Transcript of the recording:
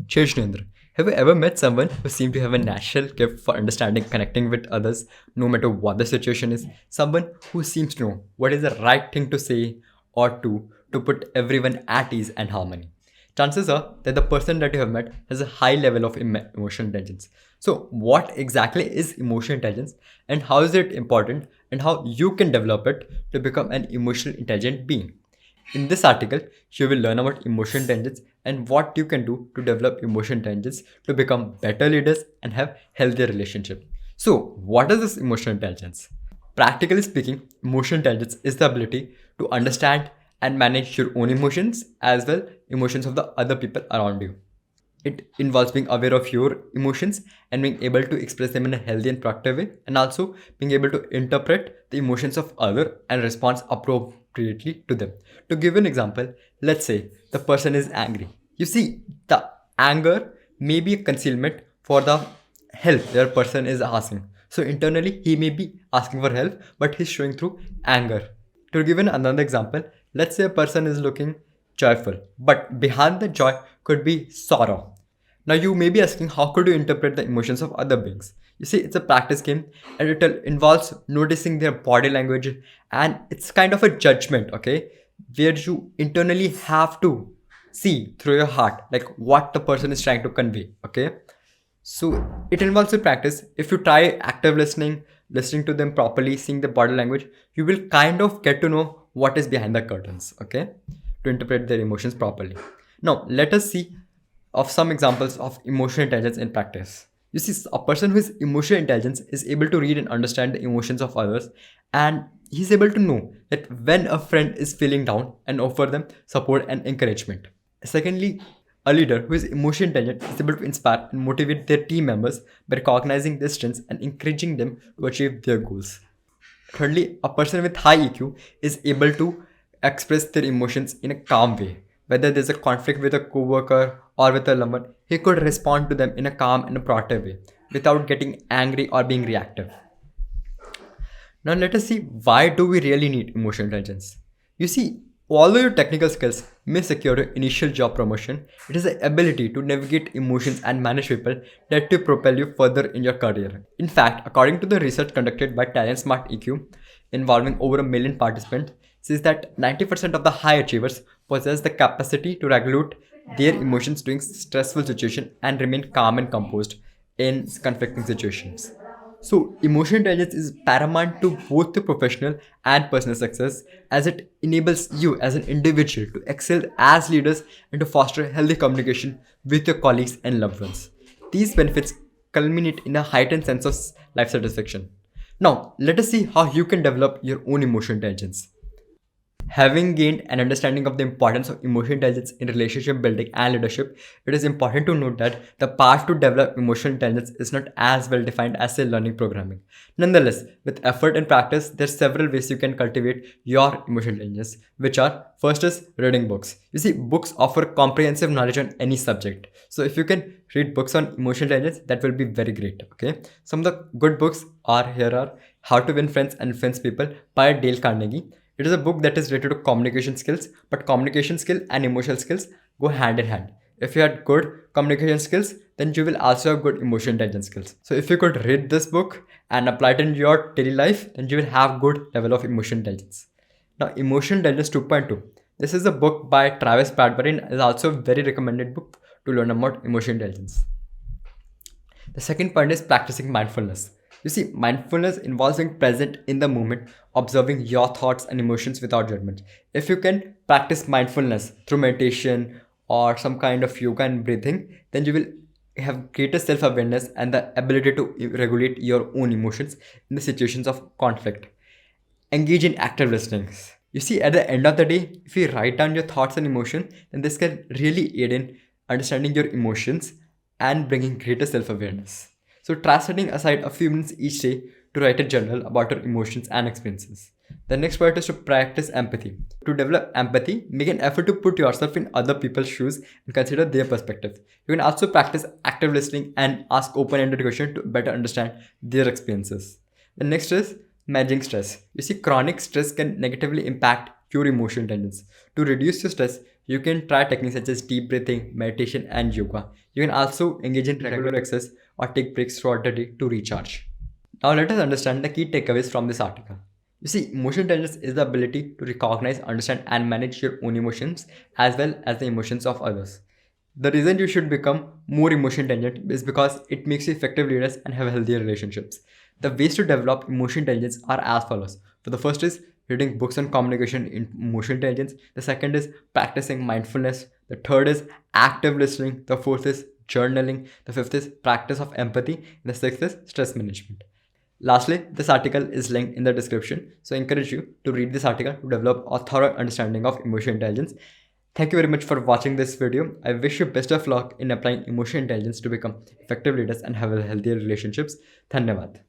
Cheshnendra, have you ever met someone who seemed to have a natural gift for understanding, connecting with others, no matter what the situation is? Someone who seems to know what is the right thing to say or to put everyone at ease and harmony. Chances are that the person that you have met has a high level of emotional intelligence. So, what exactly is emotional intelligence and how is it important and how you can develop it to become an emotional intelligent being? In this article, you will learn about emotional intelligence and what you can do to develop emotional intelligence to become better leaders and have healthier relationships. So, what is this emotional intelligence? Practically speaking, emotional intelligence is the ability to understand and manage your own emotions as well emotions of the other people around you. It involves being aware of your emotions and being able to express them in a healthy and productive way, and also being able to interpret the emotions of other and respond appropriately to them. To give an example, let's say the person is angry. You see, the anger may be a concealment for the help their person is asking. So internally, he may be asking for help, but he's showing through anger. To give another example, let's say a person is looking joyful, but behind the joy could be sorrow. Now you may be asking, how could you interpret the emotions of other beings? You see, it's a practice game and it involves noticing their body language, and it's kind of a judgment, okay? Where you internally have to see through your heart, like what the person is trying to convey, okay? So it involves a practice. If you try active listening, listening to them properly, seeing the body language, you will kind of get to know what is behind the curtains, okay? To interpret their emotions properly. Now, let us see of some examples of emotional intelligence in practice. You see, a person who is emotional intelligence is able to read and understand the emotions of others, and he's able to know that when a friend is feeling down and offer them support and encouragement. Secondly, a leader who is emotionally intelligent is able to inspire and motivate their team members by recognizing their strengths and encouraging them to achieve their goals. Thirdly, a person with high EQ is able to express their emotions in a calm way. Whether there's a conflict with a coworker or with a lover, he could respond to them in a calm and a proactive way without getting angry or being reactive. Now let us see, why do we really need emotional intelligence? You see, although your technical skills may secure your initial job promotion, it is the ability to navigate emotions and manage people that will propel you further in your career. In fact, according to the research conducted by Talent Smart EQ, involving over a million participants, says that 90% of the high achievers possess the capacity to regulate their emotions during stressful situations and remain calm and composed in conflicting situations. So, emotional intelligence is paramount to both the professional and personal success, as it enables you as an individual to excel as leaders and to foster healthy communication with your colleagues and loved ones. These benefits culminate in a heightened sense of life satisfaction. Now, let us see how you can develop your own emotional intelligence. Having gained an understanding of the importance of emotional intelligence in relationship building and leadership, it is important to note that the path to develop emotional intelligence is not as well defined as say learning programming. Nonetheless, with effort and practice, there are several ways you can cultivate your emotional intelligence, which are first is reading books. You see, books offer comprehensive knowledge on any subject. So if you can read books on emotional intelligence, that will be very great. Okay. Some of the good books are How to Win Friends and Influence People by Dale Carnegie. It is a book that is related to communication skills, but communication skill and emotional skills go hand in hand. If you had good communication skills, then you will also have good emotional intelligence skills. So if you could read this book and apply it in your daily life, then you will have good level of emotional intelligence. Now, Emotional Intelligence 2.2. This is a book by Travis Bradbury and is also a very recommended book to learn about emotional intelligence. The second point is practicing mindfulness. You see, mindfulness involves being present in the moment, observing your thoughts and emotions without judgment. If you can practice mindfulness through meditation or some kind of yoga and breathing, then you will have greater self awareness and the ability to regulate your own emotions in the situations of conflict. Engage in active listening. You see, at the end of the day, if you write down your thoughts and emotions, then this can really aid in understanding your emotions and bringing greater self awareness. So, try setting aside a few minutes each day to write a journal about your emotions and experiences. The next part is to practice empathy. To develop empathy, make an effort to put yourself in other people's shoes and consider their perspective. You can also practice active listening and ask open ended questions to better understand their experiences. The next is managing stress. You see, chronic stress can negatively impact pure emotional intelligence. To reduce your stress, you can try techniques such as deep breathing, meditation, and yoga. You can also engage in regular exercise or take breaks throughout the day to recharge. Now, let us understand the key takeaways from this article. You see, emotional intelligence is the ability to recognize, understand, and manage your own emotions as well as the emotions of others. The reason you should become more emotion intelligent is because it makes you effective leaders and have healthier relationships. The ways to develop emotion intelligence are as follows. So the first is reading books on communication in emotional intelligence. The second is practicing mindfulness. The third is active listening. The fourth is journaling. The fifth is practice of empathy. And the sixth is stress management. Lastly, this article is linked in the description, so I encourage you to read this article to develop a thorough understanding of emotional intelligence. Thank you very much for watching this video. I wish you best of luck in applying emotional intelligence to become effective leaders and have healthier relationships. Dhanyavad.